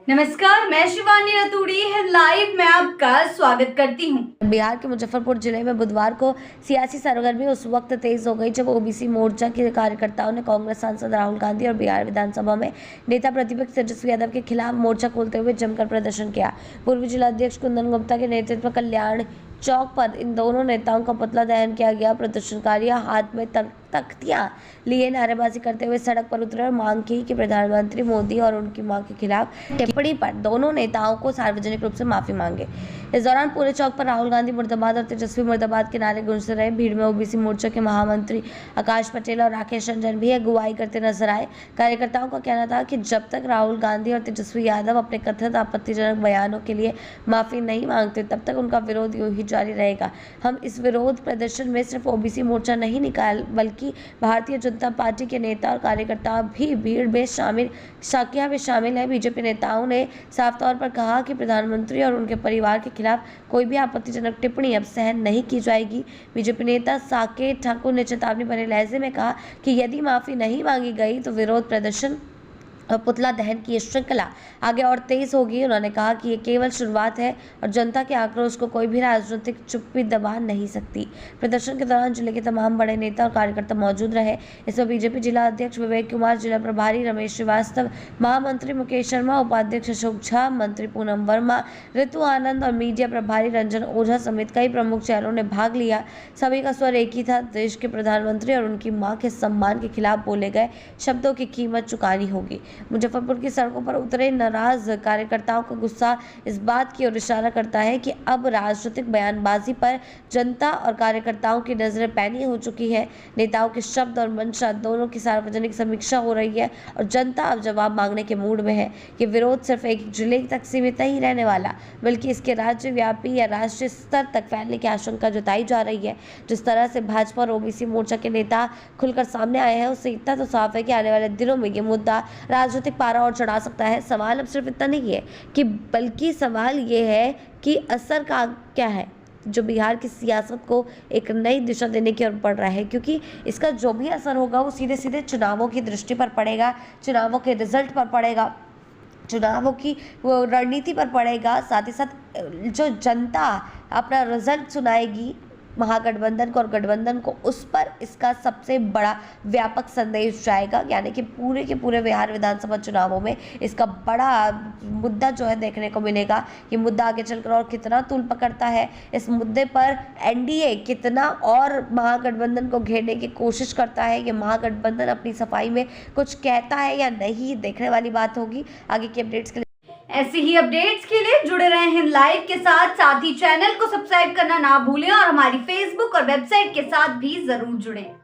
नमस्कार, मैं शिवानी रतूड़ी लाइव में आपका स्वागत करती हूं। बिहार के मुजफ्फरपुर जिले में बुधवार को सियासी सरगर्मी उस वक्त तेज हो गई जब ओबीसी मोर्चा के कार्यकर्ताओं ने कांग्रेस सांसद राहुल गांधी और बिहार विधानसभा में नेता प्रतिपक्ष तेजस्वी यादव के खिलाफ मोर्चा खोलते हुए जमकर प्रदर्शन किया। पूर्व जिलाध्यक्ष कुंदन गुप्ता के नेतृत्व में कल्याण चौक पर इन दोनों नेताओं का पुतला दहन किया गया। प्रदर्शनकारियों हाथ में तख्तियां लिए नारेबाजी करते हुए सड़क पर उतरे और मांग की कि प्रधानमंत्री मोदी और उनकी मां के खिलाफ टिप्पणी पर दोनों नेताओं को सार्वजनिक रूप से माफी मांगे। इस दौरान पूरे चौक पर राहुल गांधी मुर्दाबाद और तेजस्वी मुर्दाबाद के नारे गूंजते रहे। भीड़ में ओबीसी मोर्चा के महामंत्री आकाश पटेल और राकेश रंजन भी अगुवाई करते नजर आए। कार्यकर्ताओं का कहना था कि जब तक राहुल गांधी और तेजस्वी यादव अपने कथित आपत्तिजनक बयानों के लिए माफी नहीं मांगते तब तक उनका विरोध यूं ही जारी रहेगा। हम इस विरोध प्रदर्शन में सिर्फ ओबीसी मोर्चा नहीं निकाल बल्कि भारतीय जनता पार्टी के नेता और कार्यकर्ता भी भीड़ में शामिल हैं। बीजेपी नेताओं ने साफ तौर पर कहा कि प्रधानमंत्री और उनके परिवार के खिलाफ कोई भी आपत्तिजनक टिप्पणी अब सहन नहीं की जाएगी। बीजेपी नेता साकेत ठाकुर ने चेतावनी भरे लहजे में कहा कि यदि माफी नहीं मांगी गई तो विरोध प्रदर्शन और पुतला दहन की श्रृंखला आगे और तेज होगी। उन्होंने कहा कि ये केवल शुरुआत है और जनता के आक्रोश को कोई भी राजनीतिक चुप्पी दबा नहीं सकती। प्रदर्शन के दौरान जिले के तमाम बड़े नेता और कार्यकर्ता मौजूद रहे। इसमें बीजेपी जिला अध्यक्ष विवेक कुमार, जिला प्रभारी रमेश श्रीवास्तव, महामंत्री मुकेश शर्मा, उपाध्यक्ष अशोक झा, मंत्री पूनम वर्मा, ऋतु आनंद और मीडिया प्रभारी रंजन ओझा समेत कई प्रमुख चेहरों ने भाग लिया। सभी का स्वर एक ही था, देश के प्रधानमंत्री और उनकी मां के सम्मान के खिलाफ बोले गए शब्दों की कीमत चुकानी होगी। मुजफ्फरपुर की सड़कों पर उतरे नाराज कार्यकर्ताओं का गुस्सा इस बात की ओर इशारा करता है कि अब राजनीतिक बयानबाजी पर जनता और कार्यकर्ताओं की नजरें पैनी हो चुकी है। नेताओं के शब्द और मंशा दोनों की सार्वजनिक समीक्षा हो रही है और जनता अब जवाब मांगने के मूड में है। ये विरोध सिर्फ एक जिले तक सीमित नहीं रहने वाला बल्कि इसके राज्यव्यापी या राष्ट्रीय स्तर तक फैलने की आशंका जताई जा रही है। जिस तरह से भाजपा और ओबीसी मोर्चा के नेता खुलकर सामने आए हैं उससे इतना तो साफ है कि आने वाले दिनों में ये मुद्दा राजनीतिक पारा और चढ़ा सकता है। सवाल अब सिर्फ इतना नहीं है कि बल्कि सवाल ये है कि असर का क्या है जो बिहार की सियासत को एक नई दिशा देने की ओर बढ़ रहा है, क्योंकि इसका जो भी असर होगा वो सीधे सीधे चुनावों की दृष्टि पर पड़ेगा, चुनावों के रिजल्ट पर पड़ेगा, चुनावों की वो रणनीति पर पड़ेगा। साथ ही साथ जो जनता अपना रिजल्ट सुनाएगी महागठबंधन को और गठबंधन को, उस पर इसका सबसे बड़ा व्यापक संदेश जाएगा। यानी कि पूरे के पूरे बिहार विधानसभा चुनावों में इसका बड़ा मुद्दा जो है देखने को मिलेगा। ये मुद्दा आगे चलकर और कितना तूल पकड़ता है, इस मुद्दे पर एनडीए कितना और महागठबंधन को घेरने की कोशिश करता है, ये महागठबंधन अपनी सफाई में कुछ कहता है या नहीं, देखने वाली बात होगी। आगे की अपडेट्स के लिए ऐसी ही अपडेट्स के लिए जुड़े रहे हैं लाइव के साथ ही चैनल को सब्सक्राइब करना ना भूलें और हमारी फेसबुक और वेबसाइट के साथ भी जरूर जुड़ें।